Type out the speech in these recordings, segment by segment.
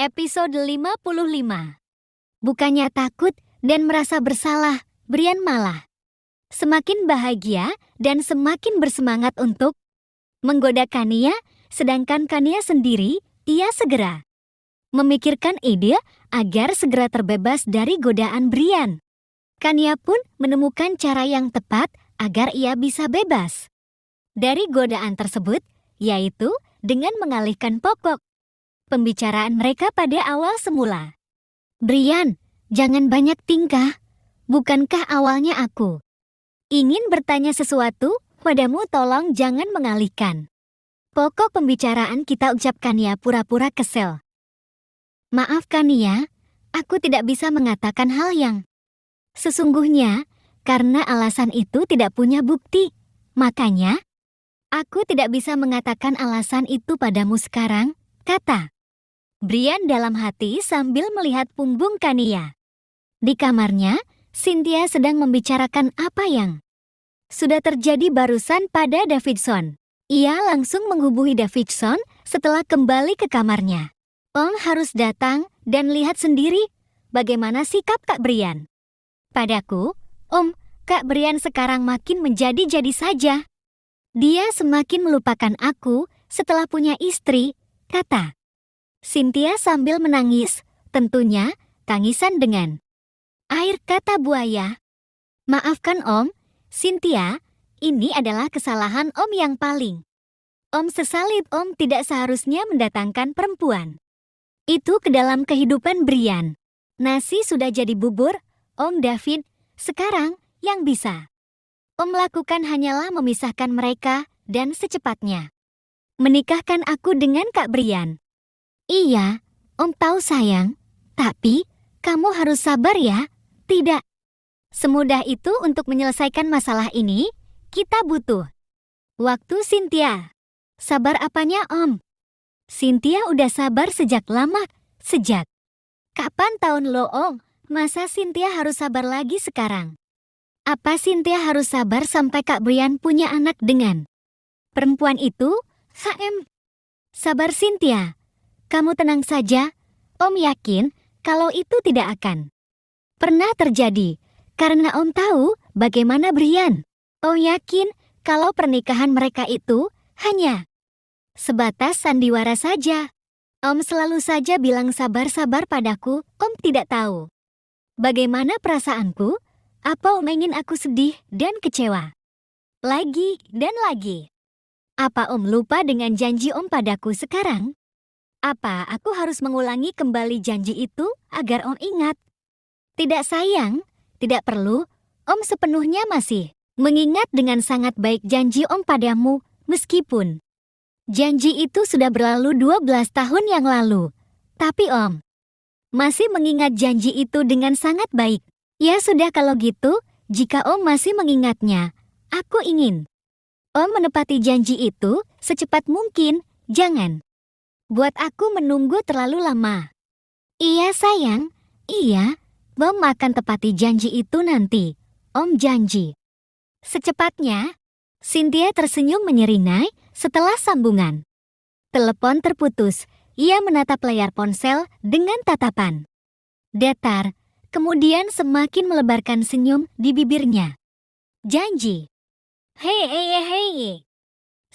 Episode 55. Bukannya takut dan merasa bersalah, Brian malah semakin bahagia dan semakin bersemangat untuk menggoda Kania, sedangkan Kania sendiri, ia segera memikirkan ide agar segera terbebas dari godaan Brian. Kania pun menemukan cara yang tepat agar ia bisa bebas dari godaan tersebut, yaitu dengan mengalihkan pokok pembicaraan mereka pada awal semula. Brian, jangan banyak tingkah. Bukankah awalnya aku ingin bertanya sesuatu padamu, tolong jangan mengalihkan pokok pembicaraan kita, ucap Kania pura-pura kesal. Maaf Kania, aku tidak bisa mengatakan hal yang sesungguhnya karena alasan itu tidak punya bukti. Makanya, aku tidak bisa mengatakan alasan itu padamu sekarang, kata Brian dalam hati sambil melihat punggung Kania. Di kamarnya, Cynthia sedang membicarakan apa yang sudah terjadi barusan pada Davidson. Ia langsung menghubungi Davidson setelah kembali ke kamarnya. Om harus datang dan lihat sendiri bagaimana sikap Kak Brian padaku. Om, Kak Brian sekarang makin menjadi-jadi saja. Dia semakin melupakan aku setelah punya istri, kata Cynthia sambil menangis, tentunya tangisan dengan air kata buaya. Maafkan Om, Cynthia, ini adalah kesalahan Om yang paling Om sesali. Om tidak seharusnya mendatangkan perempuan itu ke dalam kehidupan Brian. Nasi sudah jadi bubur, Om David. Sekarang yang bisa Om lakukan hanyalah memisahkan mereka dan secepatnya menikahkan aku dengan Kak Brian. Iya, Om tahu sayang, tapi kamu harus sabar ya. Tidak semudah itu untuk menyelesaikan masalah ini. Kita butuh waktu, Cynthia. Sabar apanya Om? Cynthia udah sabar sejak lama. Sejak kapan tahun lo Om? Masa Cynthia harus sabar lagi sekarang? Apa Cynthia harus sabar sampai Kak Brian punya anak dengan perempuan itu? Sabar Cynthia. Kamu tenang saja, Om yakin kalau itu tidak akan pernah terjadi, karena Om tahu bagaimana Brian. Om yakin kalau pernikahan mereka itu hanya sebatas sandiwara saja. Om selalu saja bilang sabar-sabar padaku. Om tidak tahu bagaimana perasaanku. Apa Om ingin aku sedih dan kecewa lagi dan lagi? Apa Om lupa dengan janji Om padaku sekarang? Apa aku harus mengulangi kembali janji itu agar Om ingat? Tidak sayang, tidak perlu. Om sepenuhnya masih mengingat dengan sangat baik janji Om padamu, meskipun janji itu sudah berlalu 12 tahun yang lalu. Tapi Om masih mengingat janji itu dengan sangat baik. Ya sudah kalau gitu, jika Om masih mengingatnya, aku ingin Om menepati janji itu secepat mungkin. Jangan buat aku menunggu terlalu lama. Iya sayang, iya, Om akan tepati janji itu nanti. Om janji. Secepatnya, Cynthia tersenyum menyeringai setelah sambungan telepon terputus. Ia menatap layar ponsel dengan tatapan datar, kemudian semakin melebarkan senyum di bibirnya. Janji. Hei.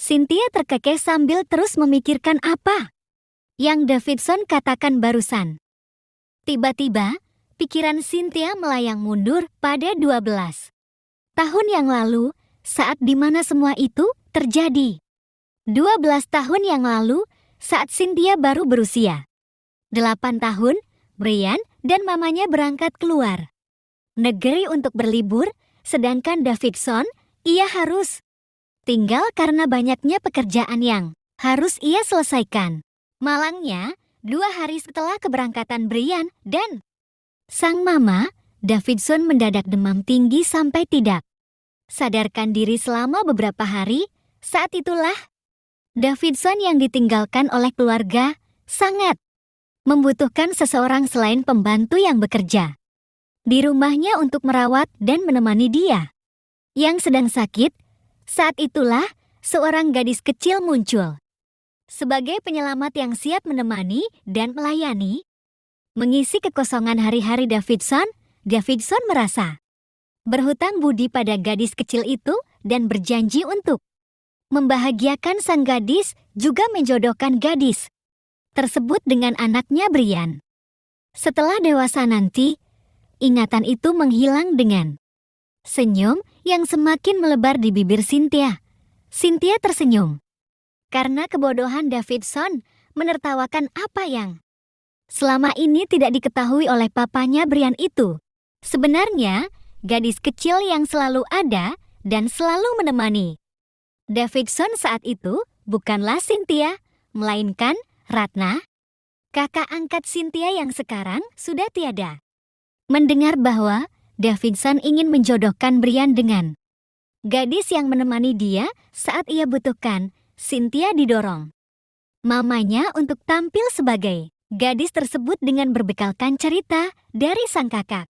Cynthia terkekeh sambil terus memikirkan apa yang Davidson katakan barusan. Tiba-tiba, pikiran Cynthia melayang mundur pada 12 tahun yang lalu, saat dimana semua itu terjadi. 12 tahun yang lalu, saat Cynthia baru berusia 8 tahun, Brian dan mamanya berangkat keluar negeri untuk berlibur, sedangkan Davidson, ia harus tinggal karena banyaknya pekerjaan yang harus ia selesaikan. Malangnya, 2 hari setelah keberangkatan Brian dan sang mama, Davidson mendadak demam tinggi sampai tidak sadarkan diri selama beberapa hari. Saat itulah Davidson yang ditinggalkan oleh keluarga sangat membutuhkan seseorang selain pembantu yang bekerja di rumahnya untuk merawat dan menemani dia yang sedang sakit. Saat itulah seorang gadis kecil muncul. Sebagai penyelamat yang siap menemani dan melayani, mengisi kekosongan hari-hari Davidson, Davidson merasa berhutang budi pada gadis kecil itu dan berjanji untuk membahagiakan sang gadis, juga menjodohkan gadis tersebut dengan anaknya Brian. Setelah dewasa nanti, ingatan itu menghilang dengan senyum yang semakin melebar di bibir Cynthia. Cynthia tersenyum karena kebodohan Davidson menertawakan apa yang selama ini tidak diketahui oleh papanya Brian itu. Sebenarnya, gadis kecil yang selalu ada dan selalu menemani Davidson saat itu bukanlah Cynthia, melainkan Ratna, kakak angkat Cynthia yang sekarang sudah tiada. Mendengar bahwa Davidson ingin menjodohkan Brian dengan gadis yang menemani dia saat ia butuhkan, Cynthia didorong mamanya untuk tampil sebagai gadis tersebut dengan berbekalkan cerita dari sang kakak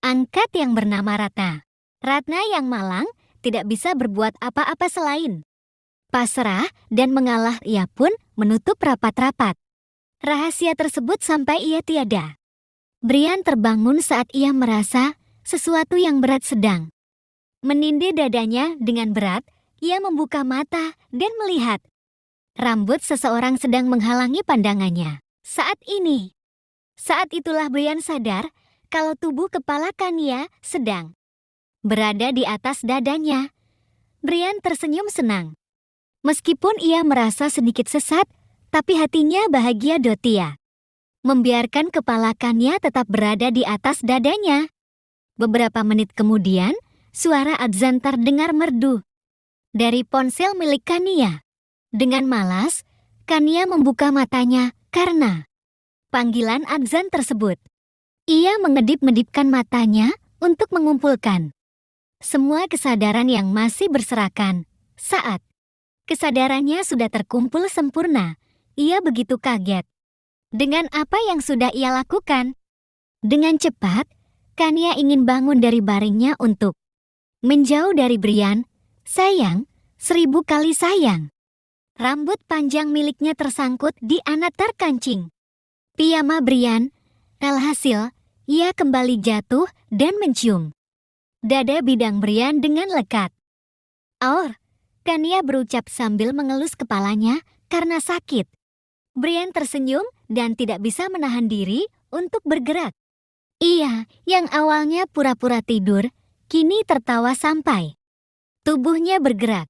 angkat yang bernama Ratna. Ratna yang malang tidak bisa berbuat apa-apa selain pasrah dan mengalah. Ia pun menutup rapat-rapat rahasia tersebut sampai ia tiada. Brian terbangun saat ia merasa sesuatu yang berat sedang menindih dadanya dengan berat. Ia membuka mata dan melihat rambut seseorang sedang menghalangi pandangannya. Saat itulah Brian sadar kalau tubuh kepala Kania sedang berada di atas dadanya. Brian tersenyum senang. Meskipun ia merasa sedikit sesat, tapi hatinya bahagia. Dotia membiarkan kepala Kania tetap berada di atas dadanya. Beberapa menit kemudian, suara adzan terdengar merdu dari ponsel milik Kania. Dengan malas, Kania membuka matanya karena panggilan adzan tersebut. Ia mengedip-ngedipkan matanya untuk mengumpulkan semua kesadaran yang masih berserakan. Saat kesadarannya sudah terkumpul sempurna, ia begitu kaget dengan apa yang sudah ia lakukan. Dengan cepat, Kania ingin bangun dari baringnya untuk menjauh dari Brian. Sayang, 1000 kali sayang. Rambut panjang miliknya tersangkut di anatar kancing piyama Brian. Alhasil, ia kembali jatuh dan mencium dada bidang Brian dengan lekat. "Aur," Kania berucap sambil mengelus kepalanya karena sakit. Brian tersenyum dan tidak bisa menahan diri untuk bergerak. Ia, yang awalnya pura-pura tidur, kini tertawa sampai tubuhnya bergerak.